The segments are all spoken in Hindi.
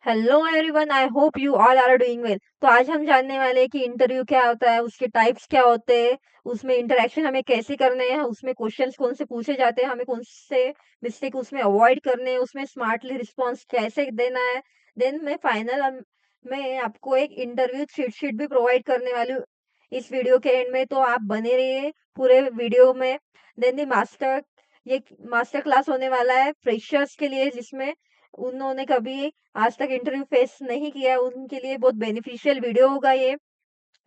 Hello everyone, I hope you all are doing well. तो आज हम जानने वाले हैं कि इंटरव्यू क्या होता है, उसके टाइप्स क्या होते हैं, उसमें इंटरेक्शन हमें कैसे करने हैं, उसमें क्वेश्चंस कौन से पूछे जाते हैं, हमें कौन से मिस्टेक उसमें अवॉइड करने हैं, उसमें स्मार्टली रिस्पॉन्स कैसे देना है। देन मैं फाइनल में आपको एक इंटरव्यू चीट शीट भी प्रोवाइड करने वाली हूँ इस वीडियो के एंड में, तो आप बने रहिए पूरे वीडियो में। देन ये मास्टर क्लास होने वाला है फ्रेशर्स के लिए, जिसमें उन्होंने कभी आज तक इंटरव्यू फेस नहीं किया है, उनके लिए बहुत बेनिफिशियल वीडियो होगा ये।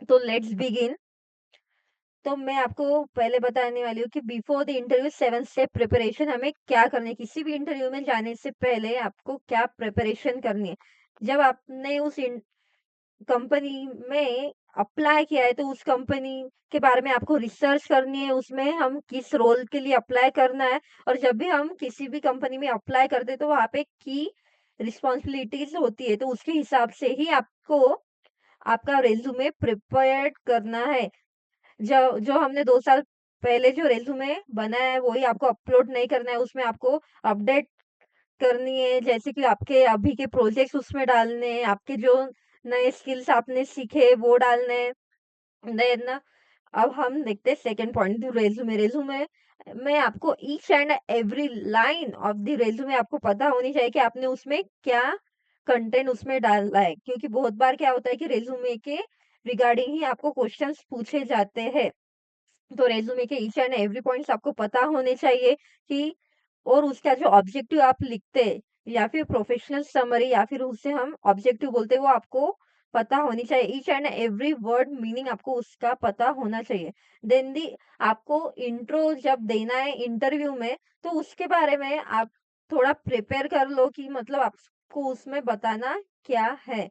तो लेट्स बिगिन। तो मैं आपको पहले बताने वाली हूँ कि before the interview 7 step preparation हमें क्या करनी है। किसी भी इंटरव्यू में जाने से पहले आपको क्या प्रिपरेशन करनी है। जब आपने उस कंपनी में अप्लाई किया है तो उस कंपनी के बारे में आपको रिसर्च करनी है, उसमें हम किस रोल के लिए अप्लाई करना है। और जब भी हम किसी भी कंपनी में अप्लाई करते हैं तो वहाँ पे की रिस्पॉन्सिबिलिटीज होती है, तो उसके हिसाब से ही आपको आपका रेज्यूमे प्रिपेयर करना है। जो जो हमने 2 साल पहले जो रेज्यूमे बनाया है वही आपको अपलोड नहीं करना है, उसमें आपको अपडेट करनी है, जैसे कि आपके अभी के प्रोजेक्ट्स उसमें डालने हैं, आपके जो नए स्किल्स आपने सीखे वो डालने हैं। देन अब हम देखते हैं second point, the resume. Resume में आपको each and every line of the resume आपको पता होनी चाहिए कि आपने उसमें क्या कंटेंट उसमें डाला है, क्योंकि बहुत बार क्या होता है कि रेज्यूमे के रिगार्डिंग ही आपको क्वेश्चंस पूछे जाते हैं। तो रेज़्यूमे के ईच एंड एवरी पॉइंट्स आपको पता होने चाहिए कि और उसका जो ऑब्जेक्टिव आप लिखते हैं या फिर प्रोफेशनल समरी या फिर उसे हम ऑब्जेक्टिव बोलते हैं, वो आपको पता होनी चाहिए। Each and every word meaning आपको उसका पता होना चाहिए। देन दी आपको इंट्रो जब देना है इंटरव्यू में, तो उसके बारे में आप थोड़ा प्रिपेयर कर लो कि मतलब आपको उसमें बताना क्या है।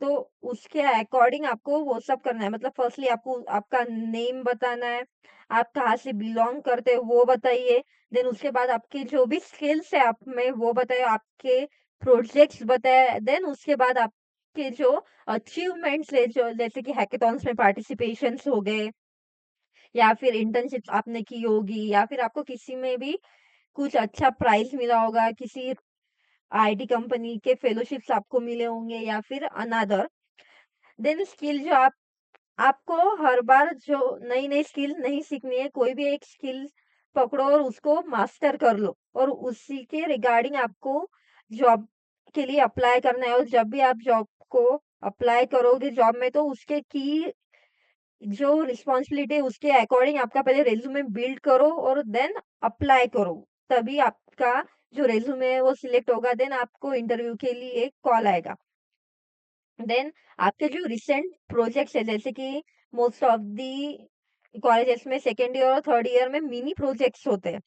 तो उसके अकॉर्डिंग आपको वो सब करना है। मतलब फर्स्टली आपको आपका नेम बताना है, आप कहाँ से बिलॉन्ग करते हो वो बताइए। देन उसके बाद आपके जो भी स्किल्स है आप में वो बताइए, आपके प्रोजेक्ट्स बताए। देन उसके बाद आपके जो अचीवमेंट्स है, जो जैसे कि हैकेथॉन्स में पार्टिसिपेशंस हो गए या फिर इंटर्नशिप आपने की होगी या फिर आपको किसी में भी कुछ अच्छा प्राइज़ मिला होगा, किसी आईटी कंपनी के फेलोशिप्स आपको मिले होंगे या फिर अनदर। देन स्किल जो आपको हर बार जो नई-नई स्किल नहीं सीखनी है, कोई भी एक स्किल पकड़ो और उसको मास्टर कर लो और उसी के रिगार्डिंग आपको जॉब के लिए अप्लाई करना है। और जब भी आप जॉब को अप्लाई करोगे जॉब में, तो उसके की जो रिस्पॉन्सिबिलिटी है उसके अकॉर्डिंग आपका पहले रिज्यूमे बिल्ड करो और देन अप्लाई करो। तभी आपका जो रिज्यूमे है वो सिलेक्ट होगा, देन आपको इंटरव्यू के लिए कॉल आएगा। देन आपके जो रिसेंट प्रोजेक्ट्स है, जैसे कि मोस्ट ऑफ दी कॉलेजेस में सेकेंड ईयर और थर्ड ईयर में मिनी प्रोजेक्ट्स होते हैं,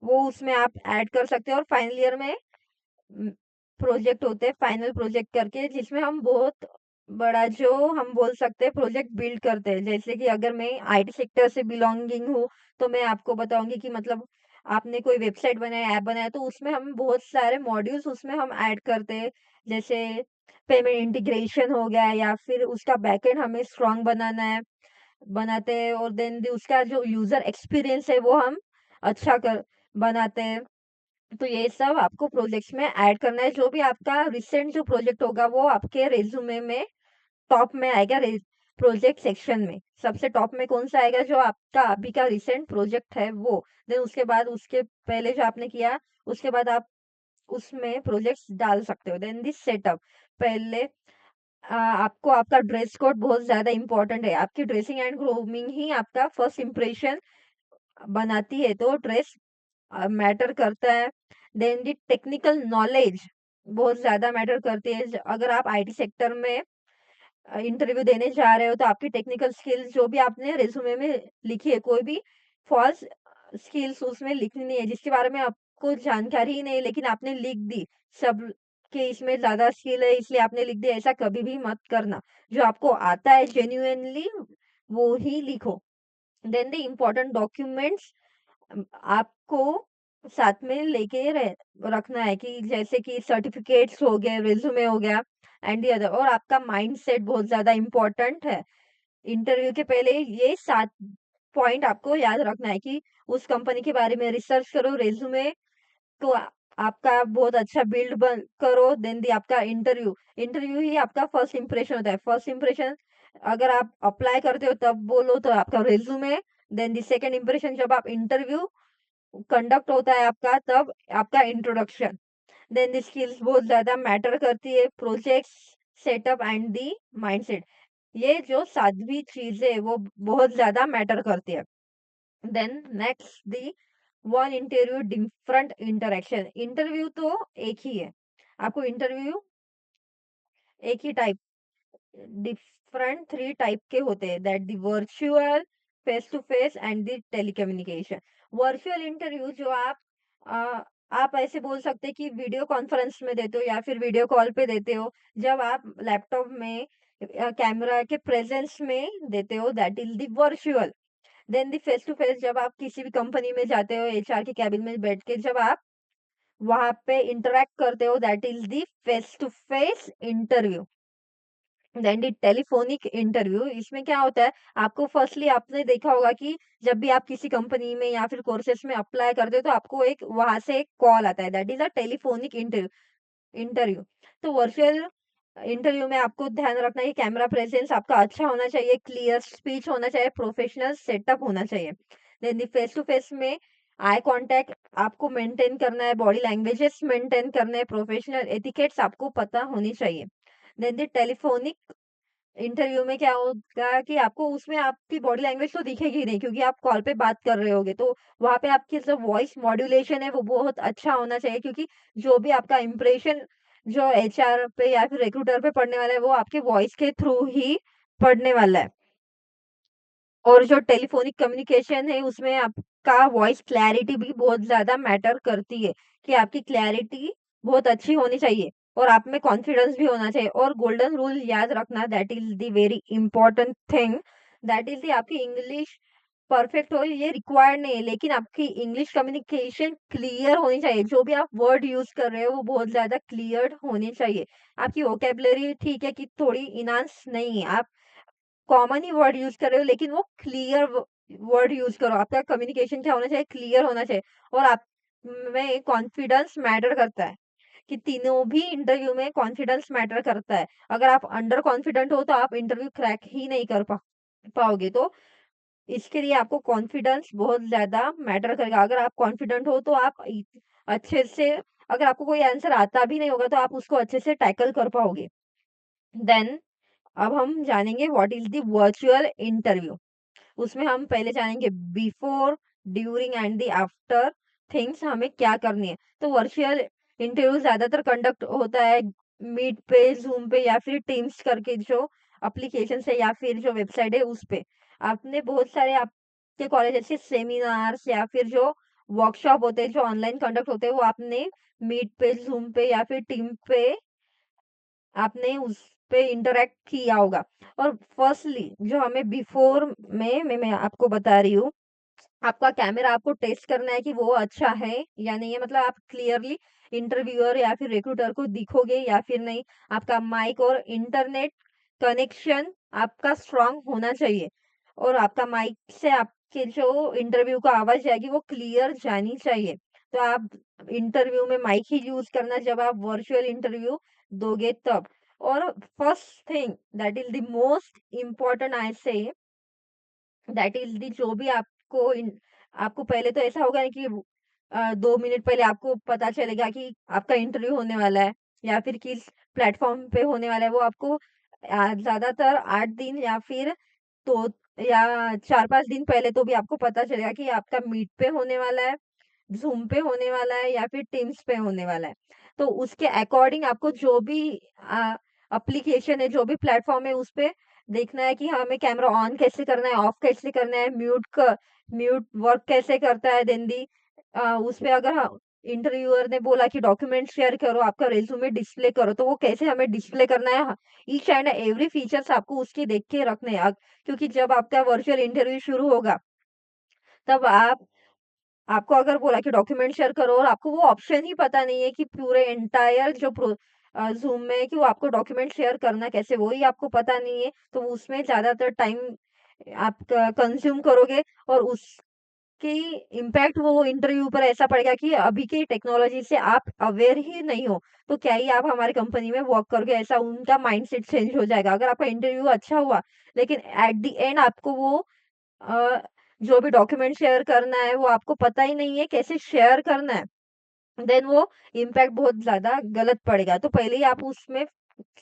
वो उसमें आप ऐड कर सकते हैं। और फाइनल ईयर में प्रोजेक्ट होते हैं फाइनल प्रोजेक्ट करके, जिसमें हम बहुत बड़ा जो हम बोल सकते हैं प्रोजेक्ट बिल्ड करते हैं। जैसे कि अगर मैं आईटी सेक्टर से बिलोंगिंग हूँ, तो मैं आपको बताऊंगी कि मतलब आपने कोई वेबसाइट बनाया, ऐप बनाया, तो उसमें हम बहुत सारे मॉड्यूल्स उसमें हम ऐड करते हैं। जैसे पेमेंट इंटीग्रेशन हो गया या फिर उसका बैकएंड हमें स्ट्रांग बनाना है, बनाते हैं। और देन उसका जो यूजर एक्सपीरियंस है वो हम अच्छा कर बनाते हैं। तो ये सब आपको प्रोजेक्ट्स में ऐड करना है। जो भी आपका रिसेंट जो प्रोजेक्ट होगा वो आपके रिज्यूमे में टॉप में आएगा। प्रोजेक्ट सेक्शन में सबसे टॉप में कौन सा आएगा, जो आपका अभी का रिसेंट प्रोजेक्ट है वो। देन उसके बाद उसके पहले जो आपने किया, उसके बाद आप उसमें प्रोजेक्ट्स डाल सकते हो। देन दिस सेटअप पहले आपको आपका ड्रेस कोड बहुत ज्यादा इंपॉर्टेंट है। आपकी ड्रेसिंग एंड ग्रूमिंग ही आपका फर्स्ट इंप्रेशन बनाती है, तो ड्रेस मैटर करता है। देन दी टेक्निकल नॉलेज बहुत ज़्यादा मैटर करती है। अगर आप आईटी सेक्टर में इंटरव्यू देने जा रहे हो, तो आपकी टेक्निकल स्किल्स जो भी आपने रिज्यूमे में लिखी है, कोई भी फॉल्स स्किल्स उसमें लिखनी नहीं है जिसके बारे में आपको जानकारी ही नहीं है, लेकिन आपने लिख दी सब के इसमें ज़्यादा स्किल है इसलिए आपने लिख दिया। ऐसा कभी भी मत करना। जो आपको आता है जेन्युइनली वो ही लिखो। देन द इम्पोर्टेंट डॉक्यूमेंट्स आपको साथ में लेके रखना है, कि जैसे कि सर्टिफिकेट्स हो गए, रिज्यूमे हो गया एंड दी अदर। और आपका माइंडसेट बहुत ज़्यादा इम्पोर्टेंट है। इंटरव्यू के पहले ये 7 पॉइंट आपको याद रखना है कि उस कंपनी के बारे में रिसर्च करो, रिज्यूमे को आपका बहुत अच्छा बिल्ड बन करो, देन दी आपका इंटरव्यू। इंटरव्यू ही आपका फर्स्ट इंप्रेशन होता है। फर्स्ट इंप्रेशन अगर आप अप्लाई करते हो तब बोलो तो आपका resume, then the second impression जब आप इंटरव्यू कंडक्ट होता है आपका तब आपका इंट्रोडक्शन। देन दी स्किल्स बहुत ज़्यादा मैटर करती है, projects, setup and the mindset. ये जो 7 भी चीज़ें हैं वो बहुत ज़्यादा मैटर करती है। Then next the one interview different interaction. Interview तो एक ही है, आपको इंटरव्यू एक ही टाइप, डिफरेंट 3 टाइप के होते हैं, that the virtual, face to face and the telecommunication. Virtual interview जो अ, आप ऐसे बोल सकते हैं कि वीडियो कॉन्फ्रेंस में देते हो या फिर वीडियो कॉल पे देते हो, जब आप लैपटॉप में कैमरा के प्रेजेंस में देते हो, that is the virtual. Then the face to face जब आप किसी भी कंपनी में जाते हो, एचआर के कैबिन में बैठ के जब आप वहाँ पे इंटरैक्ट करते हो, that is the face to face interview. Then the telephonic interview, इसमें क्या होता है, आपको फर्स्टली आपने देखा होगा कि जब भी आप किसी कंपनी में या फिर कोर्सेस में अप्लाई करते हो तो आपको एक वहां से एक कॉल आता है, that is a telephonic interview. तो वर्चुअल इंटरव्यू में आपको ध्यान रखना है कि कैमरा प्रेजेंस आपका अच्छा होना चाहिए, क्लियर स्पीच होना चाहिए, प्रोफेशनल सेटअप होना चाहिए। देन फेस टू फेस में आई कांटेक्ट आपको मेंटेन करना है, बॉडी लैंग्वेजेस मेंटेन करना है, प्रोफेशनल एटिकेट्स आपको पता होनी चाहिए। देन द टेलीफोनिक इंटरव्यू में क्या होगा कि आपको उसमें आपकी बॉडी लैंग्वेज तो दिखेगी ही नहीं क्योंकि आप कॉल पे बात कर रहे होगे। तो वहाँ पे आपकी जो वॉइस मॉड्यूलेशन है वो बहुत अच्छा होना चाहिए, क्योंकि जो भी आपका इंप्रेशन जो एचआर पे या फिर रिक्रूटर पे पड़ने वाला है वो आपके वॉइस के थ्रू ही पड़ने वाला है। और जो टेलीफ़ोनिक कम्युनिकेशन है उसमें आपका वॉइस क्लैरिटी भी बहुत ज़्यादा मैटर करती है, कि आपकी क्लैरिटी बहुत अच्छी होनी चाहिए और आप में कॉन्फिडेंस भी होना चाहिए। और गोल्डन रूल याद रखना, that is the very important thing, that is the आपकी इंग्लिश परफेक्ट हो ये रिक्वायर्ड नहीं है, लेकिन आपकी इंग्लिश कम्युनिकेशन क्लियर होनी चाहिए। जो भी आप वर्ड यूज़ कर रहे हो वो बहुत ज़्यादा क्लियर्ड होनी चाहिए। आपकी वोकैब्युलरी ठीक है कि थोड़ी इनहांस नहीं है, आप कॉमन ही वर्ड यूज़ कर रहे हो लेकिन वो क्लियर वर्ड यूज़ करो। आपका कम्युनिकेशन क्या होना चाहिए? क्लियर होना चाहिए। और आप में कॉन्फिडेंस मैटर करता है, कि तीनों भी इंटरव्यू में कॉन्फिडेंस मैटर करता है। अगर आप अंडर कॉन्फिडेंट हो तो आप इंटरव्यू क्रैक ही नहीं कर पाओगे। तो इसके लिए आपको कॉन्फिडेंस बहुत ज़्यादा मैटर करेगा। अगर आप कॉन्फिडेंट हो तो आप अच्छे से, अगर आपको कोई आंसर आता भी नहीं होगा तो आप उसको अच्छे से टैकल कर पाओगे। देन अब हम जानेंगे what is the virtual interview. उसमें हम पहले जानेंगे before, during and the after things, हमें क्या करनी है। तो वर्चुअल इंटरव्यू ज़्यादातर कंडक्ट होता है मीट पे, ज़ूम पे या फिर टीम्स करके जो एप्लीकेशन है या फिर जो वेबसाइट है उस पे। आपने बहुत सारे आपके कॉलेजेस के सेमिनार्स या फिर जो वर्कशॉप होते हैं जो ऑनलाइन कंडक्ट होते हैं वो आपने मीट पे, ज़ूम पे या फिर टीम पे आपने उस पे इंटरैक्ट किया होगा। और फर्स्टली जो हमें बिफोर में मैं आपको बता रही हूँ, आपका कैमरा आपको टेस्ट करना है कि वो अच्छा है या नहीं है, मतलब आप क्लियरली इंटरव्यूअर या फिर रिक्रूटर को दिखोगे या फिर नहीं। आपका माइक और इंटरनेट कनेक्शन आपका स्ट्रांग होना चाहिए और आपका माइक से आपके जो इंटरव्यू का आवाज जाएगी वो क्लियर जानी चाहिए। तो आप इंटरव्यू में माइक ही यूज करना जब आप वर्चुअल इंटरव्यू दोगे तब। और first thing that is the most important I से, दैट इज़ दी जो भी आपको पहले तो ऐसा होगा ना कि 2 मिनट पहले आपको पता चलेगा कि आपका इंटरव्यू होने वाला है या फिर किस प्लेटफ़ॉर्म पे होने वाला है, वो आपको ज़्यादातर 8 दिन या फिर तो या 4-5 दिन पहले तो भी आपको पता चलेगा कि आपका मीट पे होने वाला है, ज़ूम पे होने वाला है या फिर टीम्स पे होने वाला है। तो उसके अकॉर्डिंग आपको जो भी एप्लीकेशन है, जो भी प्लेटफ़ॉर्म है, उस पे देखना है कि हमें कैमरा ऑन कैसे करना है, ऑफ कैसे करना है, म्यूट वर्क कैसे करता है। देन उस पे अगर इंटरव्यूअर ने बोला कि डॉक्यूमेंट शेयर करो, आपका रिज्यूमे डिस्प्ले करो, तो वो कैसे हमें डिस्प्ले करना है, ईच एंड एवरी फीचर्स आपको उसके देख के रखने हैं। क्योंकि जब आपका वर्चुअल इंटरव्यू शुरू होगा, तब आपको अगर बोला कि डॉक्यूमेंट शेयर करो और आपको वो ऑप्शन ही पता नहीं है कि पूरे एंटायर जो ज़ूम में है कि वो आपको डॉक्यूमेंट शेयर करना कैसे, वो ही आपको पता नहीं है, तो उसमें ज़्यादातर टाइम आप कंज़्यूम करोगे और कि इम्पैक्ट वो इंटरव्यू पर ऐसा पड़ेगा कि अभी की टेक्नोलॉजी से आप अवेयर ही नहीं हो, तो क्या ही आप हमारी कंपनी में वर्क करोगे, ऐसा उनका माइंडसेट चेंज हो जाएगा। अगर आपका इंटरव्यू अच्छा हुआ, लेकिन एट द एंड आपको वो अ, जो भी डॉक्यूमेंट शेयर करना है, वो आपको पता ही नहीं है कैसे शेयर करना है, देन वो इम्पैक्ट बहुत ज़्यादा गलत पड़ेगा। तो पहले ही आप उसमें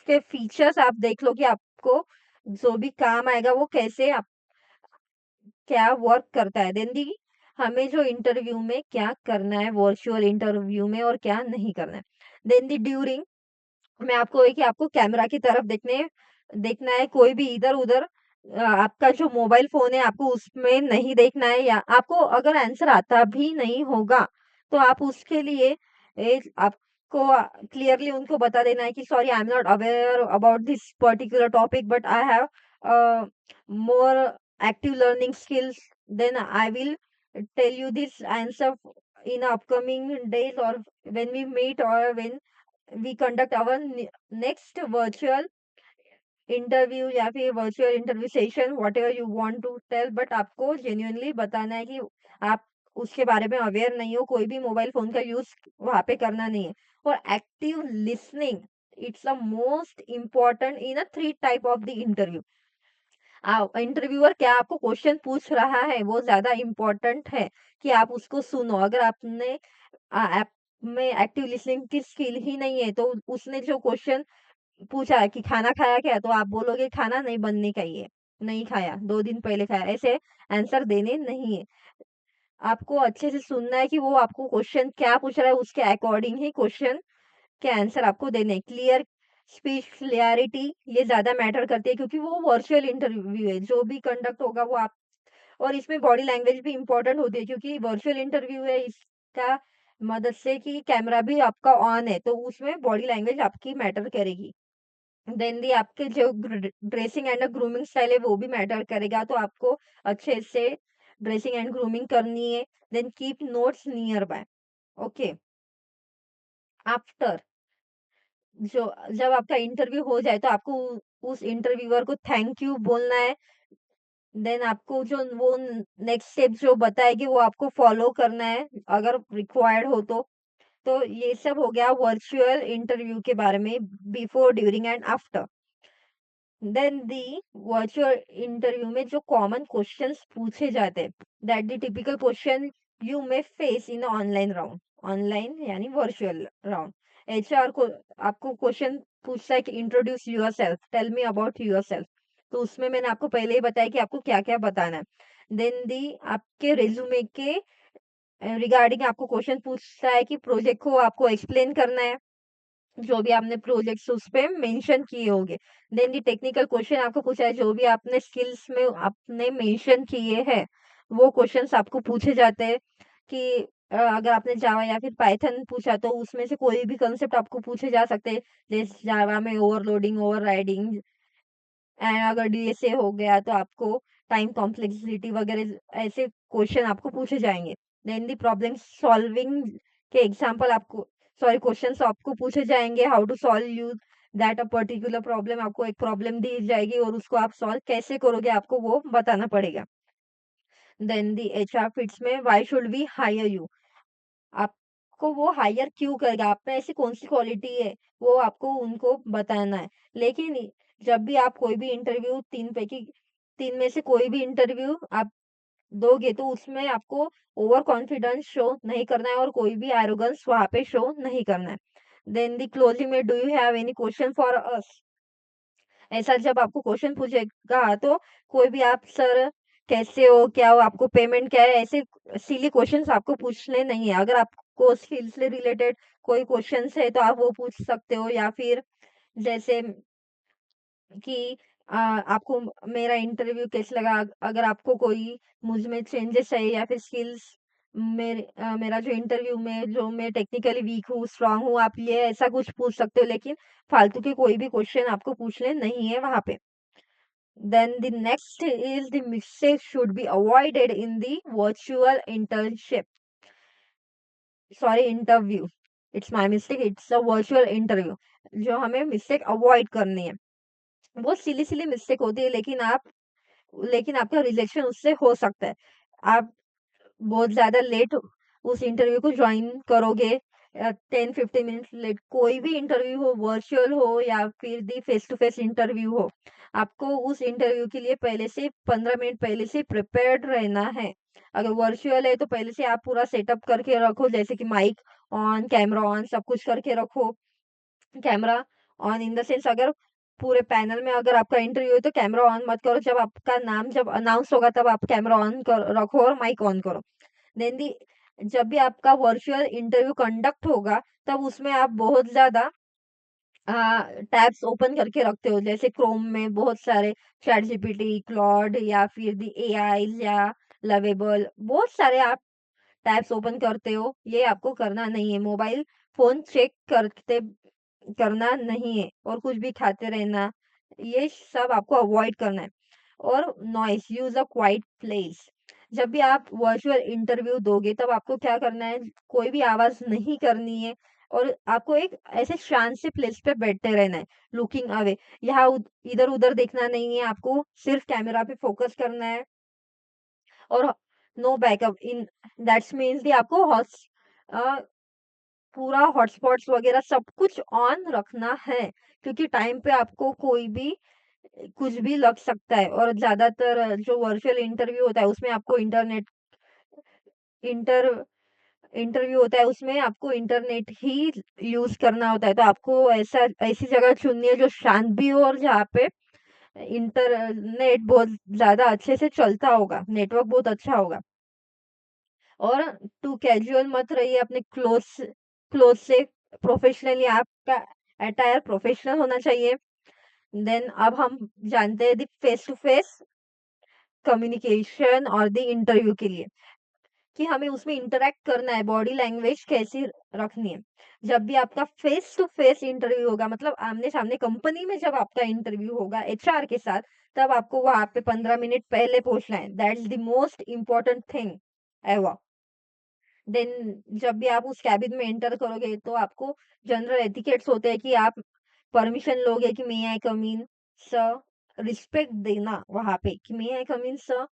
के फीचर्स आप देख लो कि आपको जो भी काम आएगा, वो कैसे आप क्या वर्क करता है। देन दी हमें जो इंटरव्यू में क्या करना है, वर्चुअल इंटरव्यू में, और क्या नहीं करना है। देन दी ड्यूरिंग मैं आपको है कि आपको कैमरा की तरफ देखना है, कोई भी इधर-उधर आपका जो मोबाइल फ़ोन है आपको उसमें नहीं देखना है, या आपको अगर आंसर आता भी नहीं होगा, तो आप उसके लिए आपको क्लियरली उनको बता देना है कि sorry, I am not aware about this particular topic, but I have more active learning skills, then I will tell you this answer in upcoming days, or when we meet, or when we conduct our next virtual interview या फिर virtual interview session, whatever you want to tell, but आपको जेन्युइनली बताना है कि आप उसके बारे में अवेयर नहीं हो, कोई भी मोबाइल फोन का यूज वहां पे करना नहीं है। और active listening, it's the most important in a three type of the interview. Interviewer क्या आपको क्वेश्चन पूछ रहा है, वो ज्यादा इम्पोर्टेंट है कि आप उसको सुनो। अगर आपने ऐप में एक्टिव लिसनिंग की स्किल ही नहीं है, तो उसने जो क्वेश्चन पूछा है कि खाना खाया क्या, तो आप बोलोगे खाना नहीं बनने का ही है, नहीं खाया, 2 दिन पहले खाया, ऐसे आंसर देने नहीं है। आपको अच्छे से सुनना है कि वो आपको क्वेश्चन क्या पूछ रहा है, उसके अकॉर्डिंग ही क्वेश्चन के आंसर आपको देने। क्लियर स्पीच, क्लियरिटी, ये ज्यादा मैटर करती है, क्योंकि वो वर्चुअल इंटरव्यू है, जो भी कंडक्ट होगा वो आप। और इसमें बॉडी लैंग्वेज भी इम्पोर्टेंट होती है, क्योंकि वर्चुअल इंटरव्यू है, इसका मदद से कि कैमरा भी आपका ऑन है, तो उसमें बॉडी लैंग्वेज आपकी मैटर करेगी। देन दी आपके जो ड्रेसिंग एंड ग्रूमिंग स्टाइल है, वो भी मैटर करेगा, तो आपको अच्छे से ड्रेसिंग एंड ग्रूमिंग करनी है। Then keep notes nearby. Okay, after जो जब आपका इंटरव्यू हो जाए, तो आपको उस इंटरव्यूअर को थैंक यू बोलना है। देन आपको जो वो नेक्स्ट स्टेप जो बताएगी, वो आपको फॉलो करना है, अगर रिक्वायर्ड हो तो। तो ये सब हो गया वर्चुअल इंटरव्यू के बारे में, before, during and after. Then the virtual interview में जो कॉमन क्वेश्चंस पूछे जाते हैं, that the typical question you may face in online round, online यानी वर्चुअल राउंड। एचआर को आपको क्वेश्चन पूछता है कि introduce yourself, tell me about yourself. तो उसमें मैंने आपको पहले ही बताया कि आपको क्या क्या बताना है। देन दी आपके रिज्यूमे के रिगार्डिंग आपको क्वेश्चन पूछता है कि प्रोजेक्ट को आपको एक्सप्लेन करना है, जो भी आपने प्रोजेक्ट्स उस पे मेंशन किए होंगे। देन दी टेक्निकल क्वेश्चन आपको पूछा है, जो भी आपने स्किल्स में आपने मेंशन किए हैं, वो क्वेश्चंस आपको पूछे जाते हैं। कि अगर आपने जावा या फिर पाइथन पूछा, तो उसमें से कोई भी कंसेप्ट आपको पूछे जा सकते हैं। जैसे जावा में ओवरलोडिंग, ओवरराइडिंग, एंड अगर डीएसए हो गया, तो आपको टाइम कॉम्प्लेक्सिटी वगैरह ऐसे क्वेश्चन आपको पूछे जाएंगे। देन दी प्रॉब्लम सॉल्विंग के एग्जांपल आपको, सॉरी, क्वेश्चंस आपको पूछे जाएंगे, how to solve you that uh particular problem. आपको एक प्रॉब्लम दी जाएगी, और उसको आप सॉल्व कैसे करोगे, आपको वो बताना पड़ेगा। देन दी एचआर फिट्स में why should we hire you, आपको वो हायर क्यों करेगा, आप में ऐसी कौन-सी क्वालिटी है, वो आपको उनको बताना है। लेकिन जब भी आप कोई भी इंटरव्यू 3 में से कोई भी इंटरव्यू आप दोगे, तो उसमें आपको ओवर कॉन्फिडेंस शो नहीं करना है, और कोई भी एरोगेंस वहाँ पे शो नहीं करना है। देन द क्लोजिंग में, do you have any question for us? ऐसा जब आपको क्वेश्चन पूछेगा, तो कोई भी आप, सर कैसे हो, क्या हो, आपको पेमेंट क्या है, ऐसे सिली क्वेश्चंस आपको पूछने नहीं है। अगर आपको स्किल से रिलेटेड कोई क्वेश्चंस है, तो आप वो पूछ सकते हो, या फिर जैसे कि आपको मेरा इंटरव्यू कैसे लगा, अगर आपको कोई मुझ में चेंजेस है, या फिर स्किल्स, मेरा जो इंटरव्यू में जो मैं टेक्निकली वीक हूँ, स्ट्रांग हूँ, आप ये ऐसा कुछ पूछ सकते हो, लेकिन फालतू के कोई भी क्वेश्चन आपको पूछने नहीं है वहां पे। Then the next is the mistake should be avoided in the virtual internship. Sorry, interview. It's my mistake. It's a virtual interview. जो हमें मिस्टेक अवॉइड करनी है, वो सिली सिली मिस्टेक होती है, लेकिन आपका रिजेक्शन उससे हो सकता है। आप बहुत ज़्यादा लेट उस इंटरव्यू को जॉइन करोगे 10-15 मिनट्स लेट, कोई भी इंटरव्यू हो, वर्चुअल हो या फिर दी फेस टू फेस इंटरव्यू हो, आपको उस इंटरव्यू के लिए पहले से 15 मिनट पहले से प्रिपेयर्ड रहना है। अगर वर्चुअल है तो पहले से आप पूरा सेटअप करके रखो, जैसे कि माइक ऑन, कैमरा ऑन, सब कुछ करके रखो। Camera on in the sense, अगर पूरे पैनल में अगर आपका इंटरव्यू है तो कैमरा ऑन मत करो, जब आपका नाम जब अनाउंस होगा तब आप कैमरा ऑन कर रखो और माइक ऑन करो। देन दी जब भी आपका वर्चुअल इंटरव्यू कंडक्ट होगा, तब उसमें आप बहुत ज़्यादा टैब्स ओपन करके रखते हो, जैसे क्रोम में बहुत सारे चैट जीपीटी, क्लॉड या फिर दी एआईज़ या लवेबल, बहुत सारे आप टैब्स ओपन करते हो, ये आपको करना नहीं है। मोबाइल फ़ोन चेक करते करना नहीं है और कुछ भी खाते रहना, ये सब आपको अवॉइड करना है। और नॉइस, यूज़ अ क्वाइट प्लेस। जब भी आप वर्चुअल इंटरव्यू दोगे तब आपको क्या करना है, कोई भी आवाज़ नहीं करनी है और आपको एक ऐसे शांत से प्लेस पे बैठते रहना है, लुकिंग अवे। यहाँ इधर-उधर देखना नहीं है, आपको सिर्फ कैमरा पे फोकस करना है और no backup in that's means कि आपको अ, पूरा हॉटस्पॉट्स वगैरह सब कुछ ऑन रखना है, क्योंकि टाइम पे आपको कोई भी कुछ भी लग सकता है और ज़्यादातर जो वर्चुअल इंटरव्यू होता है उसमें आपको इंटर इंटरव्यू होता है, उसमें आपको इंटरनेट ही यूज़ करना होता है। तो आपको ऐसी जगह चुननी है जो शांत भी हो और जहाँ पे इंटरनेट बहुत ज़्यादा अच्छे से चलता होगा, नेटवर्क बहुत अच्छा होगा। और टू कैजुअल मत रहिए, अपने क्लोथ से प्रोफेशनली, आपका अटायर प्रोफेशनल होना चाहिए। देन अब हम जानते हैं the face to face communication और द इंटरव्यू के लिए कि हमें उसमें इंटरैक्ट करना है, बॉडी लैंग्वेज कैसी रखनी है। जब भी आपका फेस टू फेस इंटरव्यू होगा, मतलब आमने-सामने कंपनी में जब आपका इंटरव्यू होगा एचआर के साथ, तब आपको वहाँ पे 15 मिनट पहले पहुँचना है। That's the most important thing ever. Then जब भी आप उस केबिन में एंटर करोगे तो आपको जनरल एटिकेट्स होते हैं कि आप परमिशन लोगे कि may I come in sir, respect देना वहां पे कि may I come in sir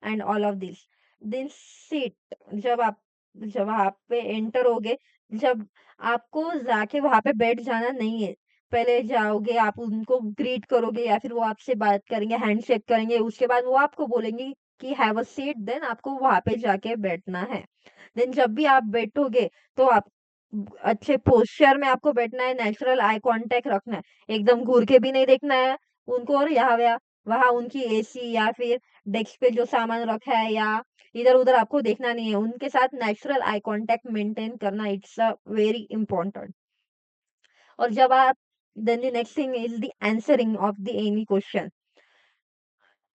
and all of this. Then seat, जब आप जब वहां पे एंटर होगे, जब आपको जाके वहां पे बैठ जाना नहीं है, पहले जाओगे आप उनको ग्रीट करोगे या फिर वो आपसे बात करेंगे, हैंडशेक करेंगे, उसके बाद वो आपको बोलेंगे कि हैव अ सीट, देन आपको वहां पे जाके बैठना है। देन जब भी आप बैठोगे तो आप अच्छे पोस्चर में आपको बैठना है, नेचुरल आई कांटेक्ट रखना है, एकदम घूर के भी नहीं देखना है उनको और यहाँ वहाँ वहाँ उनकी एसी या फिर डेस्क पे जो सामान रखा है या इधर-उधर आपको देखना नहीं है, उनके साथ नेचुरल आई कांटेक्ट मेंटेन करना, इट्स अ वेरी इम्पोर्टेंट। और जब आप then the next thing is the answering of the any question.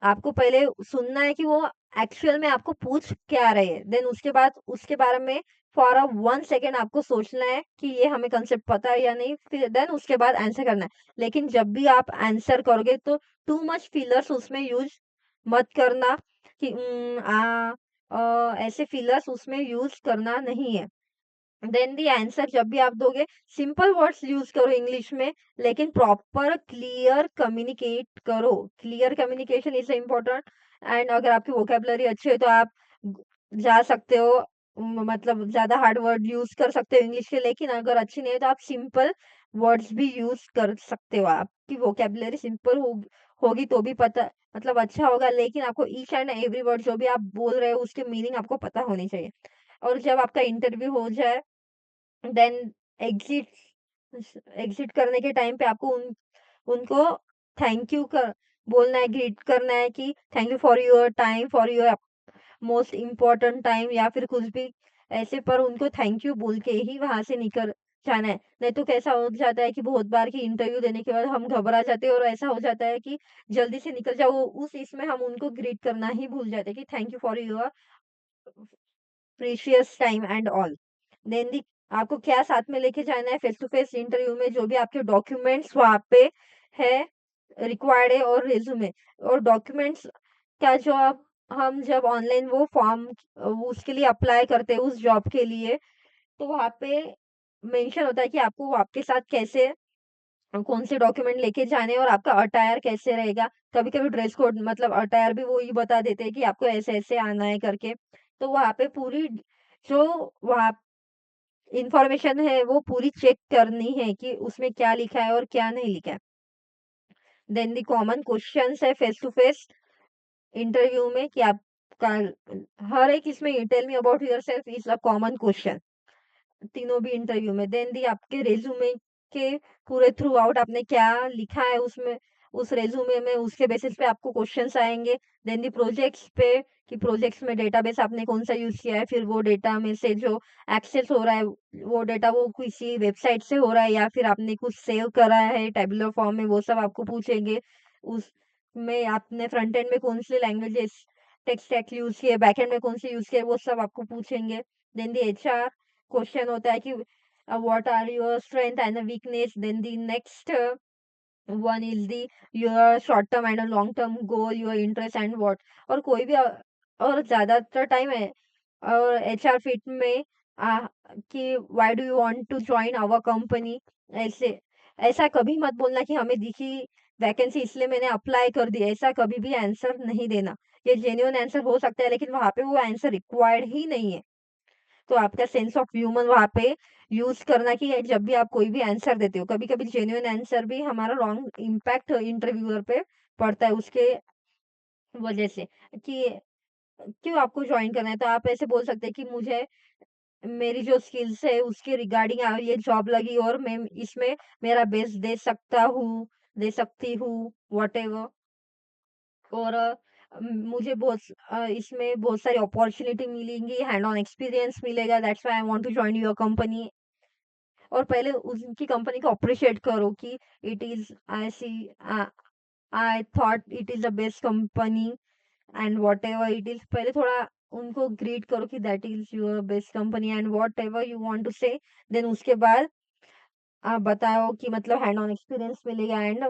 आपको पहले सुनना है कि वो एक्चुअल में आपको पूछ क्या रहे हैं। देन उसके बाद उसके बारे में फॉर अ 1 सेकंड आपको सोचना है कि ये हमें कांसेप्ट पता है या नहीं, फिर देन उसके बाद आंसर करना है। लेकिन जब भी आप आंसर करोगे तो टू मच फिलर्स उसमें यूज़ मत करना कि ऐसे फिलर्स उसमें यूज़ करना नहीं है। देन द आंसर जब भी आप दोगे, सिंपल वर्ड्स यूज करो इंग्लिश में, लेकिन प्रॉपर क्लियर कम्युनिकेट करो। Clear communication is important. And अगर आपकी वोकेबलरी अच्छी है तो आप जा सकते हो, मतलब ज्यादा हार्ड वर्ड यूज कर सकते हो इंग्लिश के, लेकिन अगर अच्छी नहीं है तो आप सिंपल वर्ड्स भी यूज कर सकते हो। आपकी वोकेबलरी सिंपल होगी तो भी पता, मतलब अच्छा होगा, लेकिन आपको ईच एंड एवरी वर्ड जो भी आप बोल रहे हो उसके मीनिंग आपको पता होनी चाहिए। और जब आपका इंटरव्यू हो जाए, देन एग्ज़िट एग्ज़िट करने के टाइम पे आपको उनको थैंक यू कर बोलना है, ग्रीट करना है कि thank you for your time, for your most important time या फिर कुछ भी ऐसे, पर उनको थैंक यू बोल के ही वहाँ से निकल जाना है। नहीं तो कैसा हो जाता है कि बहुत बार कि इंटरव्यू देने के बाद हम घबरा जाते हैं और ऐसा हो जाता है कि जल्दी से निकल जाओ, उस इसमें हम उनको ग्रीट करना ही भूल जाते हैं कि thank you for your precious time and all. Then the आपको क्या साथ में लेके जाना है फेस टू फेस इंटरव्यू में, जो भी आपके डॉक्यूमेंट्स वहाँ पे है रिक्वायर्ड है, और रिज्यूमे और डॉक्यूमेंट्स का जो आप हम जब ऑनलाइन वो फॉर्म उसके लिए अप्लाई करते हैं उस जॉब के लिए, तो वहाँ पे मेंशन होता है कि आपको वो आपके साथ कैसे कौन से डॉक्यूमेंट लेके जाने हैं और आपका अटायर कैसे रहेगा। कभी-कभी ड्रेस कोड मतलब अटायर भी वो ही बता देते हैं कि आपको ऐसे-ऐसे आना है करके। तो वहाँ पे पूरी जो वहाँ इन्फॉर्मेशन है वो पूरी चेक करनी है कि उसमें क्या लिखा है और क्या नहीं लिखा है। देन द कॉमन क्वेश्चंस है फेस टू फेस इंटरव्यू में कि आपका हर एक इसमें tell me about yourself is a common question तीनों भी इंटरव्यू में। देन दी आपके रिज्यूमे के पूरे थ्रू आउट आपने क्या लिखा है उसमें, उस रिज्यूमे में उसके बेसिस पे आपको क्वेश्चंस आएंगे। देन दी प्रोजेक्ट्स पे कि प्रोजेक्ट्स में डेटाबेस आपने कौन सा यूज किया है, फिर वो डेटा में से जो एक्सेस हो रहा है वो डेटा वो किसी वेबसाइट से हो रहा है या फिर आपने कुछ सेव करा है टेबुलर फॉर्म में, वो सब आपको पूछेंगे। उसमें आपने फ्रंट एंड में कौन सी लैंग्वेजेस टेक स्टैक यूज किए, बैक एंड में कौन सी यूज किए, वो सब आपको पूछेंगे। देन दी एचआर क्वेश्चन होता है कि what are your strength and weakness. Then the next one is the your short term and long term goal, your interest and what. और कोई भी और ज्यादातर टाइम है और एचआर फिट में कि why do you want to join our company. ऐसे ऐसा कभी मत बोलना कि हमें दिखी वैकेंसी इसलिए मैंने अप्लाई कर दी, ऐसा कभी भी आंसर नहीं देना। ये जेन्युइन आंसर हो सकता है लेकिन वहां पे वो आंसर रिक्वायर्ड ही नहीं है। तो आपका सेंस ऑफ ह्यूमर वहाँ पे यूज़ करना कि जब भी आप कोई भी आंसर देते हो, कभी-कभी जेन्युइन आंसर भी हमारा रॉन्ग इम्पैक्ट इंटरव्यूअर पे पड़ता है उसके वजह से कि क्यों आपको जॉइन करना है। तो आप ऐसे बोल सकते हैं कि मुझे मेरी जो स्किल्स है उसके रिगार्डिंग ये जॉब लगी और मैं इसमें मेरा बेस्ट दे सकता हूँ, दे सकती हूँ, व्हाटएवर। और इसमें बहुत सारी अपॉर्चुनिटी मिलेंगी, हैंड ऑन एक्सपीरियंस मिलेगा, that's why I want to join your company. और पहले उनकी कंपनी को अप्रिशिएट करो कि it is I see I thought it is the best company and whatever it is. पहले थोड़ा उनको ग्रीट करो कि that is your best company and whatever you want to say. Then उसके बाद आप बताओ कि मतलब हैंड ऑन एक्सपीरियंस मिलेगा एंड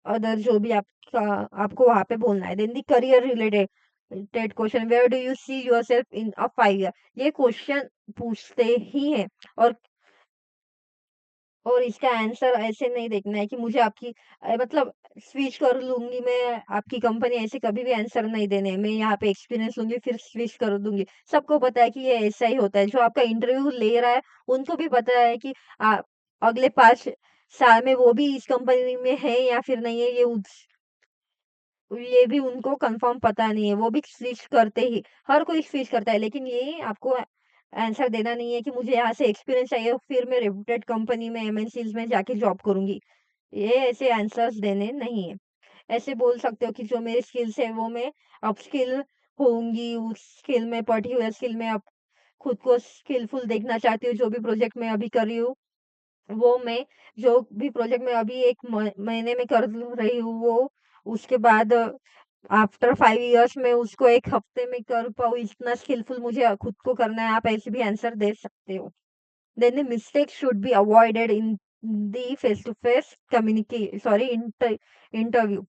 अदर जो भी आपका आपको वहां पे बोलना है। Then the career related question, where do you see yourself in a 5 year, ये क्वेश्चन पूछते ही हैं। और इसका आंसर ऐसे नहीं देखना है कि मुझे आपकी मतलब स्विच कर लूँगी मैं आपकी कंपनी, ऐसे कभी भी आंसर नहीं देने हैं। मैं यहाँ पे एक्सपीरियंस लूँगी फिर स्विच कर दूँगी। सबको पता है कि ये ऐसा ही होता है। जो आपका इंटरव्यू ले रहा है उनको भी पता है कि अगले 5 साल में वो भी इस कंपनी में है या फिर नहीं है, ये भी उनको कंफर्म पता नहीं है। वो भी स्विच करते ही, हर कोई स्विच करता है लेकिन ये आपको आंसर देना नहीं है कि मुझे यहाँ से एक्सपीरियंस चाहिए फिर मैं रेप्यूटेड कंपनी में एमएनसीज में जाके जॉब करूँगी। ये ऐसे आंसर्स देने नहीं है। ऐसे बोल सकते हो कि जो मेरी स्किल्स है वो मैं अपस्किल होऊँगी, उस स्किल में पर्टिकुलर स्किल में अब खुद को स्किलफुल देखना चाहती हूँ। जो भी प्रोजेक्ट मैं अभी कर रही हूँ, वो मैं जो भी प्रोजेक्ट मैं अभी 1 महीने में कर रही हूँ वो उसके बाद आफ्टर 5 इयर्स में उसको 1 हफ्ते में कर पाऊँ, इतना स्किलफुल मुझे खुद को करना है। आप ऐसे भी आंसर दे सकते हो। Then the mistakes should be avoided in the face-to-face interview,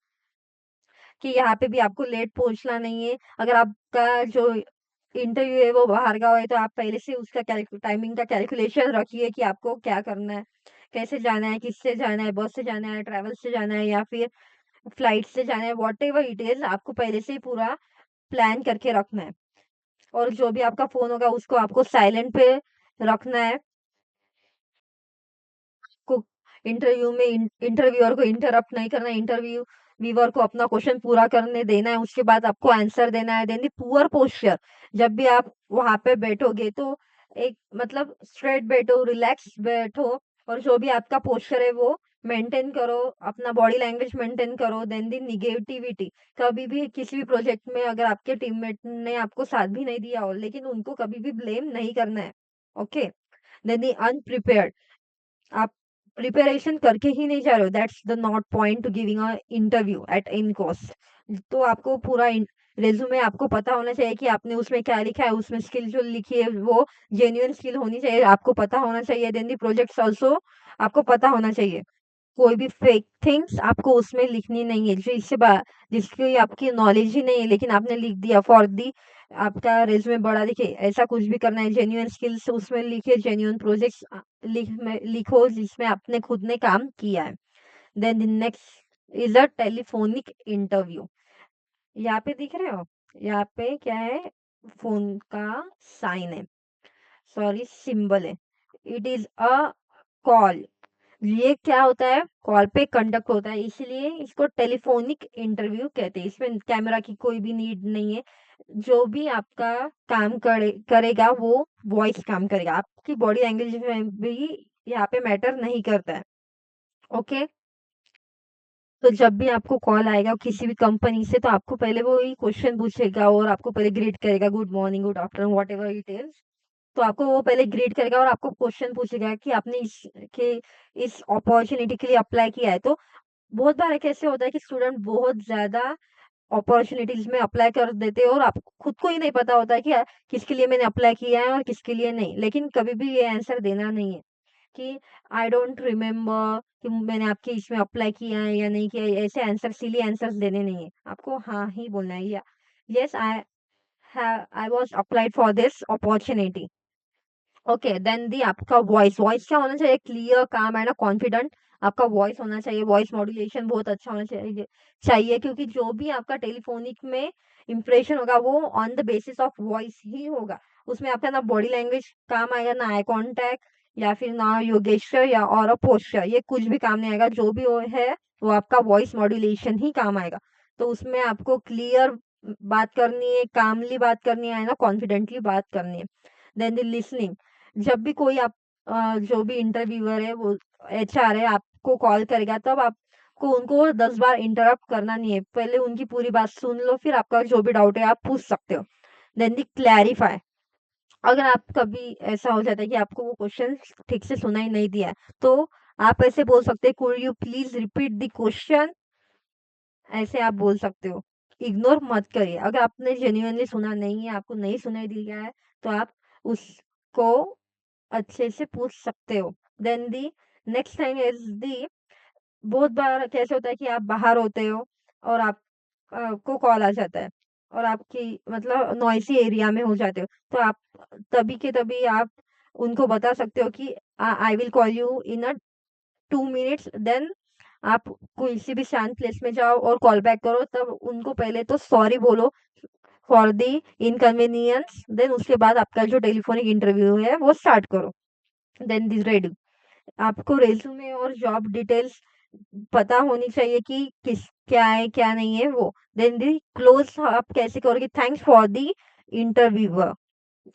कि यहाँ पे भी आपको लेट पहुँचना नहीं है। अगर आपका जो इंटरव्यू है वो बाहर का है तो आप पहले से उसका टाइमिंग का कैलकुलेशन रखिए कि आपको क्या करना है, कैसे जाना है, किससे जाना है, बस से जाना है, ट्रैवल से जाना है या फिर फ्लाइट से जाना है, व्हाटएवर इट इज़ आपको पहले से ही पूरा प्लान करके रखना है। और जो भी आपका फ़ोन होगा उसको आपको साइलेंट पे रखना है। को इंटरव्यू में इंटरव्यूअर को इंटरप्ट नहीं करना है, इंटरव्यू व्यूअर को अपना क्वेश्चन पूरा करने देना है, उसके बाद आपको आंसर देना है। देन द पुअर पोस्चर, जब भी आप वहां पे बैठोगे तो एक मतलब स्ट्रेट बैठो, रिलैक्स बैठो और जो भी आपका पोस्चर है वो मेंटेन करो, अपना बॉडी लैंग्वेज मेंटेन करो। देन द निगेटिविटी, कभी भी किसी भी प्रोजेक्ट में अगर आपके टीममेट ने आपको साथ भी नहीं दिया हो लेकिन उनको कभी भी ब्लेम नहीं करना है। ओके। देन द अनप्रिपेयर्ड, आप प्रिपरेशन करके ही नहीं जा रहे हो, that's the not point two giving a interview at any cost. तो आपको पूरा रेज्यूमे आपको पता होना चाहिए कि आपने उसमें क्या लिखा है, उसमें स्किल जो लिखी है वो जेन्युइन स्किल होनी चाहिए, आपको पता होना चाहिए। देन दी प्रोजेक्ट्स ऑल्सो आपको पता होना चाहिए। कोई भी फेक थिंग्स आपको उसमें लिखनी नहीं है, जो जिसकी आपकी नॉलेज ही नहीं है लेकिन आपने लिख दिया फॉर दी आपका रिज्यूमे बड़ा दिखे, ऐसा कुछ भी करना है। जेन्युइन स्किल्स उसमें लिखे, जेन्युइन प्रोजेक्ट्स लिखो जिसमें आपने खुद ने काम किया है। Then the next is a telephonic interview. यहाँ पे दिख रहे हो, यहाँ पे क्या है, फ़ोन का साइन है, सॉरी सिंबल है। It is a call. ये क्या होता है? कॉल पे कंडक्ट होता है, इसलिए इसको टेलीफ़ोनिक इंटरव्यू कहते हैं। इसमें कैमरा की कोई भी नीड नहीं है। जो भी आपका काम करेगा वो वॉइस काम करेगा। आपकी बॉडी लैंग्वेज में भी यहाँ पे मैटर नहीं करता है। ओके? तो जब भी आपको कॉल आएगा किसी भी कंपनी से, तो आपको पहले वो ही क्वेश्चन पूछेगा और आपको पहले ग्रीट करेगा, good morning, good afternoon, whatever it is. तो आपको वो पहले ग्रीट करेगा और आपको क्वेश्चन पूछेगा कि आपने इस अपॉर्च्युनिटी के लिए अप्लाई किया है। तो बहुत बार कैसे होता है कि स्टूडेंट बहुत ज़्यादा अपॉर्च्युनिटीज़ में अप्लाई कर देते हैं और आपको खुद को ही नहीं पता होता है कि किसके लिए मैंने अप्लाई किया है और किसके लिए नहीं। लेकिन कभी भी ये आंसर देना नहीं है कि आई डोंट रिमेंबर कि मैंने आपके इसमें अप्लाई किया है या नहीं किया है। ऐसे आंसर सिली आंसर्स देने नहीं है। आपको हाँ ही बोलना है या yes I was applied for this opportunity. Okay, then the आपका वॉइस क्या होना चाहिए? क्लियर, काम एंड कॉन्फिडेंट आपका वॉइस होना चाहिए। वॉइस मॉड्यूलेशन बहुत अच्छा होना चाहिए क्योंकि जो भी आपका टेलीफोनिक में इंप्रेशन होगा वो on the basis of voice ही होगा। उसमें आपका ना बॉडी लैंग्वेज काम आएगा, ना आई कॉन्टैक्ट या फिर ना योगेश्वर या और पोस्चर, ये कुछ भी काम नहीं आएगा। जो भी वो है वो आपका वॉइस मॉड्यूलेशन ही काम आएगा। तो उसमें आपको क्लियर बात करनी है, कामली बात करनी है ना, कॉन्फिडेंटली बात करनी है। देन द लिसनिंग, जब भी कोई जो भी इंटरव्यूअर है वो एचआर है आपको कॉल करेगा, तब आपको उनको 10 बार इंटरप्ट करना नहीं है। पहले उनकी पूरी बात सुन लो, फिर आपका जो भी डाउट है आप पूछ सकते हो। देन दी क्लैरिफाई, अगर आप कभी ऐसा हो जाता है कि आपको वो क्वेश्चन ठीक से सुनाई नहीं दिया है, तो आप ऐसे बोल सकते हैं, could you please repeat the question, ऐसे आप बोल सकते हो। इग्नोर मत करिए। अगर आपने जेन्युइनली सुना नहीं है, आपको नहीं सुनाई दिया है, तो आप उसको अच्छे से पूछ सकते हो। Then the next thing is the, बहुत बार कैसे होता है कि आप बाहर होते हो और आप को कॉल आ जाता है और आपकी मतलब नॉइसी एरिया में हो जाते हो। तो आप तभी के तभी आप उनको बता सकते हो कि I will call you in a 2 minutes. Then आप किसी भी शांत प्लेस में जाओ और कॉल बैक करो। तब उनको पहले तो सॉरी बोलो फॉर द इनकन्वीनियंस। देन उसके बाद आपका जो टेलीफोनिक इंटरव्यू है वो स्टार्ट करो। देन दिस रेडी, आपको रिज्यूमे और जॉब डिटेल्स पता होनी चाहिए कि किस क्या है क्या नहीं है वो। देन दी क्लोज आप कैसे करोगे? थैंक्स फॉर द इंटरव्यूअर,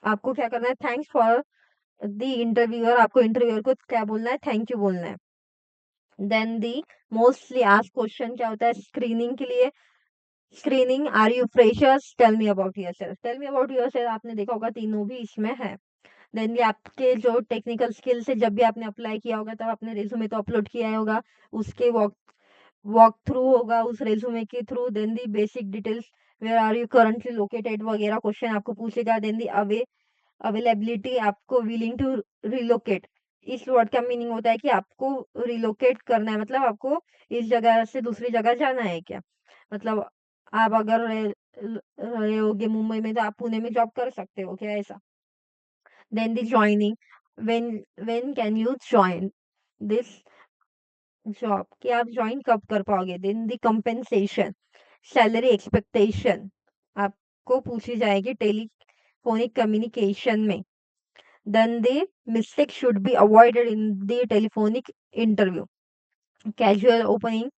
आपको क्या करना है? थैंक्स फॉर द इंटरव्यूअर, आपको इंटरव्यूअर को क्या बोलना है? थैंक यू बोलना है। Then the mostly asked question क्या होता है स्क्रीनिंग के लिए? Screening, are you freshers, tell me about yourself, tell me about yourself, आपने देखा होगा तीनों भी इसमें है। देन ये आपके जो टेक्निकल स्किल्स है, जब भी आपने अप्लाई किया होगा तब आपने रिज्यूमे तो अपलोड किया ही होगा, उसके वॉक थ्रू होगा उस रिज्यूमे के थ्रू। Then the basic details, where are you currently located वगैरह क्वेश्चन आपको पूछेगा। देन दी अवेलेबिलिटी, आपको विलिंग टू रिलोकेट, इस वर्ड का मीनिंग होता है कि आपको रिलोकेट करना है, मतलब आपको इस जगह से दूसरी जगह जाना है क्या? मतलब आप अगर रहे होगे मुंबई में तो आप पुणे में जॉब कर सकते हो क्या, ऐसा? Then the joining, when can you join this job, कि आप ज्वाइन कब कर पाओगे? Then the compensation, salary expectation आपको पूछी जाएगी टेलीफोनिक कम्युनिकेशन में। Then the mistake should be avoided in the telephonic interview. Casual opening,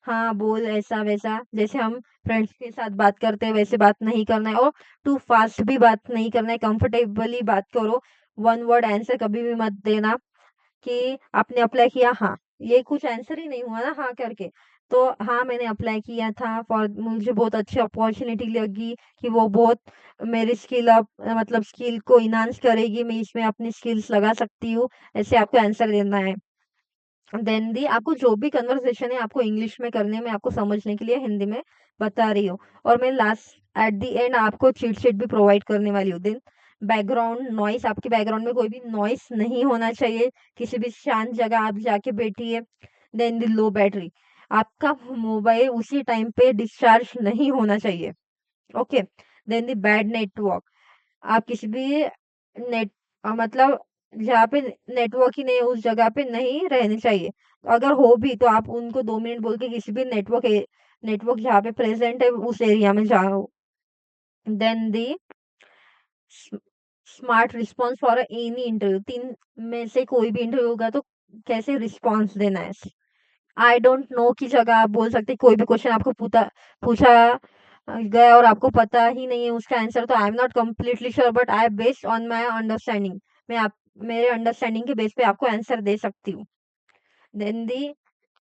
हाँ बोल, ऐसा वैसा, जैसे हम फ्रेंड्स के साथ बात करते हैं वैसे बात नहीं करना है और टू फास्ट भी बात नहीं करना है, कंफर्टेबली बात करो। वन वर्ड आंसर कभी भी मत देना कि आपने अप्लाई किया, हाँ, ये कुछ आंसर ही नहीं हुआ ना हाँ करके। तो हाँ, मैंने अप्लाई किया था फॉर, मुझे बहुत अच्छी अपॉर्चुनिटी लगी कि वो बहुत मेरी मतलब स्किल को इन्हांस करेगी, मैं इसमें अपनी स्किल्स लगा सकती हूँ, ऐसे आपको आंसर देना है। देन दी आपको जो भी कन्वर्सेशन है आपको इंग्लिश में करने में, आपको समझने के लिए हिंदी में बता रही हूँ। और मैं लास्ट एट द एंड आपको चीट शीट भी प्रोवाइड करने वाली हूँ। देन बैकग्राउंड नॉइस, आपके बैकग्राउंड में कोई भी नॉइस नहीं होना चाहिए, किसी भी शांत जगह आप जाके बैठिए। देन द लो बैटरी, आपका मोबाइल उसी टाइम पे डिस्चार्ज नहीं होना चाहिए। Okay. Then the bad network, आप किसी भी नेट मतलब जहाँ पे नेटवर्क ही नहीं है उस जगह पे नहीं रहनी चाहिए। अगर हो भी तो आप उनको 2 मिनट बोल के किसी भी नेटवर्क जहाँ पे प्रेज़ेंट है उस एरिया में जाओ। Then the smart response for any interview, 3 में से कोई भी इंटरव्यू होगा तो कैसे रिस्पॉन्स देना है। आई डोंट नो की जगह आप बोल सकते हैं कोई भी क्वेश्चन आपको पूछा गया और आपको पता ही नहीं है उसका आंसर, तो आई am not completely sure but I based on my understanding, मैं आप मेरे अंडरस्टैंडिंग के बेस पे आपको आंसर दे सकती हूँ। देन दी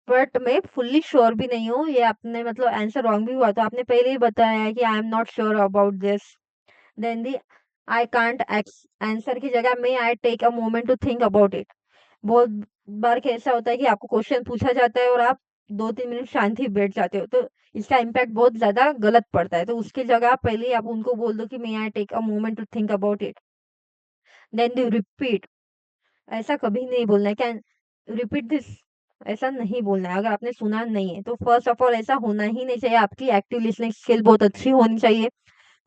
बट मैं फुल्ली श्योर भी नहीं हूँ, ये आपने मतलब आंसर रॉन्ग भी हुआ तो आपने पहले ही बताया है कि I am not sure about this. Then the I can't answer की जगह में I take a moment to think about it. बहुत बार कैसा होता है कि आपको क्वेश्चन पूछा जाता है और आप 2-3 मिनट शांति बैठ जाते हो, तो इसका इम्पैक्ट बहुत ज़्यादा गलत पड़ता है। तो उसकी जगह आप पहले ही आप उनको बोल दो कि may I take a moment to think about it. Then you repeat, ऐसा कभी नहीं बोलना है, कैन रिपीट दिस, ऐसा नहीं बोलना है अगर आपने सुना नहीं है। तो फर्स्ट ऑफ ऑल ऐसा होना ही नहीं चाहिए, आपकी एक्टिव लिसनिंग स्किल बहुत अच्छी होनी चाहिए।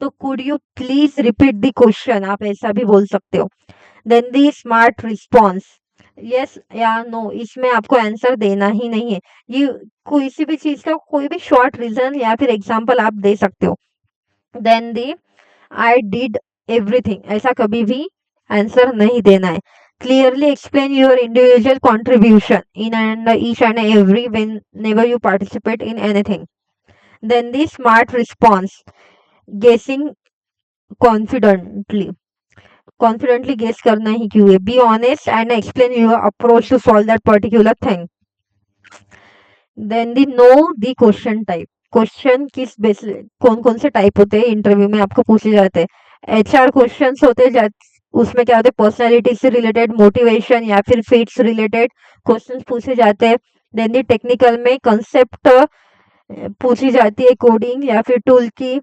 तो could you please repeat the question, आप ऐसा भी बोल सकते हो। Then the smart response, yes या नो, इसमें आपको आंसर देना ही नहीं है। ये कोई सी भी चीज का कोई भी शॉर्ट रीजन या फिर एग्जांपल आप दे सकते हो। Then the I did everything, ऐसा कभी भी आंसर नहीं देना है। Clearly explain your individual contribution in and each and every whenever you participate in anything. Then the smart response, guessing confidently, confidently guess करना ही क्यों है। Be honest and explain your approach to solve that particular thing. Then the know the question type, question किस बेस कौन कौन से टाइप होते हैं इंटरव्यू में आपको पूछे जाते हैं। एचआर क्वेश्चंस होते हैं, उसमें क्या होते हैं पर्सनैलिटी से रिलेटेड, मोटिवेशन या फिर फिट्स रिलेटेड क्वेश्चंस पूछे जाते हैं। देन दी टेक्निकल में कंसेप्ट पूछी जाती है, कोडिंग या फिर टूल की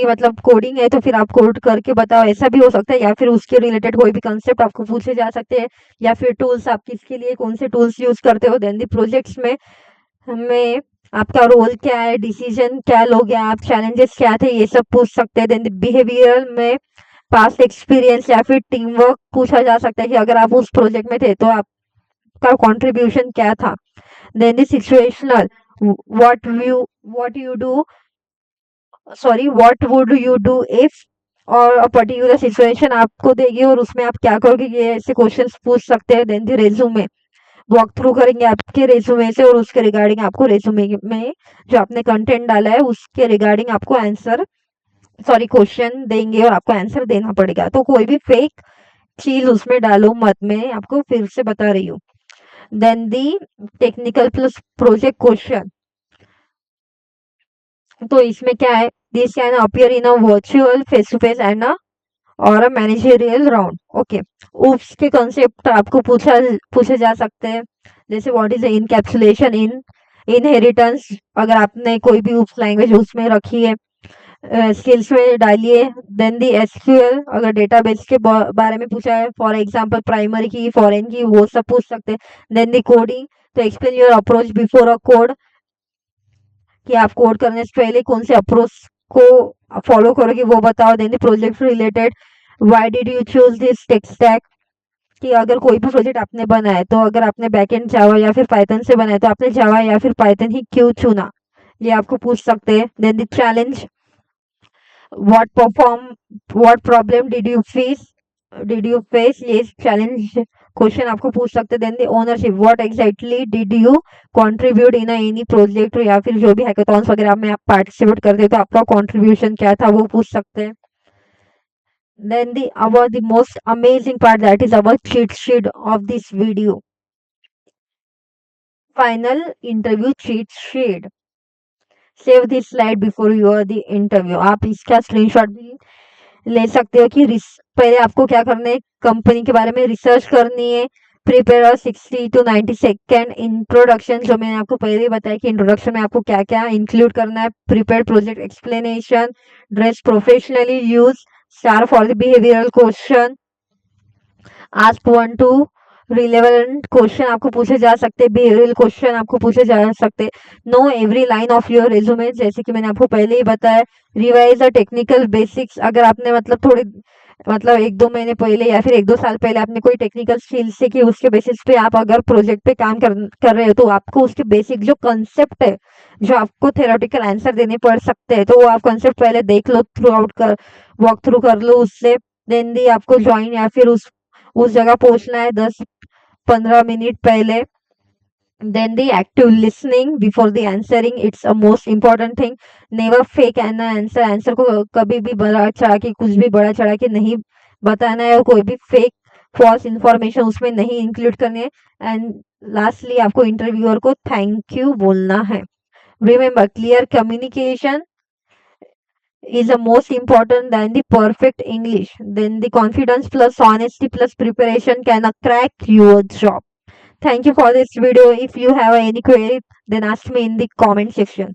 मतलब कोडिंग है तो फिर आप कोड करके बताओ, ऐसा भी हो सकता है। या फिर उसके रिलेटेड कोई भी कंसेप्ट आपको पूछे जा सकते हैं, या फिर टूल्स आप किसके लिए कौन से टूल्स यूज करते हो। देन दी प्रोजेक्ट्स में हमें आपका रोल क्या है, डिसीजन क्या लोगे आप, चैलेंजेस क्या थे, ये सब पूछ सकते हैं। देन बिहेवियर में पास्ट एक्सपीरियंस या फिर टीम वर्क पूछा जा सकता है कि अगर आप उस प्रोजेक्ट में थे तो आपका कंट्रीब्यूशन क्या था। Then the situational, what you do sorry what would you do if, or a particular situation आपको देगी और उसमें आप क्या करोगे, ये ऐसे क्वेश्चंस पूछ सकते हैं। देन दी रेज्यूमे, वॉक थ्रू करेंगे आपके रेज्यूमे से और उसके रिगार्डिंग आपको रेज्यूमे में जो आपने कंटेंट डाला है उसके रिगार्डिंग आपको आंसर सॉरी क्वेश्चन देंगे और आपको आंसर देना पड़ेगा। तो कोई भी फेक चीज उसमें डालो मत, मैं आपको फिर से बता रही हूँ। Then the technical plus project question, तो इसमें क्या है, this can appear in a virtual face to face and or a managerial round. Okay, OOPs के कंसेप्ट आपको पूछे जा सकते हैं, जैसे what is encapsulation in inheritance, अगर आपने कोई भी उप्स लैंग्वेज उसमें रखी है स्किल्स में डालिए। देन दी एसक्यूएल, अगर डेटाबेस के बारे में पूछा है, फॉर एग्जांपल प्राइमरी की, फॉरेन की, वो सब पूछ सकते हैं। देन दी कोडिंग, तो explain your approach before a code, कि आप कोड करने से पहले कौन से अप्रोच को फॉलो करोगे वो बताओ। Then project related, why did you choose this tech stack, कि अगर कोई भी प्रोजेक्ट आपने बनाया तो अगर आपने बैकएंड जावा या फिर पाइथन से बनाया तो आपने जावा या फिर पाइथन ही क्यों चुना, ये आपको पूछ सकते हैं। Then the challenge, what perform what problem did you face, ये चैलेंज क्वेश्चन आपको पूछ सकते हैं। Then the ownership, what exactly did you contribute in any project, या फिर जो भी हैकाथॉन्स वगैरह में आप पार्टिसिपेट करते हो तो आपका कंट्रीब्यूशन क्या था वो पूछ सकते हैं। Then the most amazing part, that is our cheat sheet of this video. Final interview cheat sheet. Save this slide before your the interview. आप इसका स्क्रीनशॉट भी ले सकते हो कि पहले आपको क्या करना है, कंपनी के बारे में रिसर्च करनी है। प्रिपेयर 60 to 90 सेकेंड इंट्रोडक्शन, जो मैंने आपको पहले ही बताया कि इंट्रोडक्शन में आपको क्या क्या इंक्लूड करना है। Prepare project explanation, dress professionally, use star for the behavioural question, ask 1 to relevant question आपको पूछे जा सकते हैं, बिहेवियरल क्वेश्चन आपको पूछे जा सकते हैं। Know every line of your resume, जैसे कि मैंने आपको पहले ही बताया। रिवाइज द टेक्निकल बेसिक्स, अगर आपने मतलब थोड़े मतलब 1-2 महीने पहले या फिर 1-2 साल पहले आपने कोई टेक्निकल स्किल सीखी, उसके बेसिस पे आप अगर प्रोजेक्ट पे काम कर रहे हो, तो आपको उसके बेसिक जो कांसेप्ट है, जो आपको थ्योरेटिकल आंसर देने पड़ सकते हैं, तो वो आप कांसेप्ट पहले देख लो, थ्रू आउट कर वॉक थ्रू कर लो उससे। देन भी आपको जॉइन या फिर उस जगह पहुंचना है 10-15 मिनट पहले। Then the active listening before the answering, it's a most important thing. Never fake an answer. Answer को कभी भी बड़ा चढ़ा के, कुछ भी बड़ा चढ़ा के नहीं बताना है, और कोई भी फेक फॉल्स इंफॉर्मेशन उसमें नहीं इंक्लूड करनी है। एंड लास्टली आपको इंटरव्यूअर को थैंक यू बोलना है। Remember, clear communication is the most important than the perfect English. Then the confidence plus honesty plus preparation can crack your job. Thank you for this video. If you have any query, then ask me in the comment section.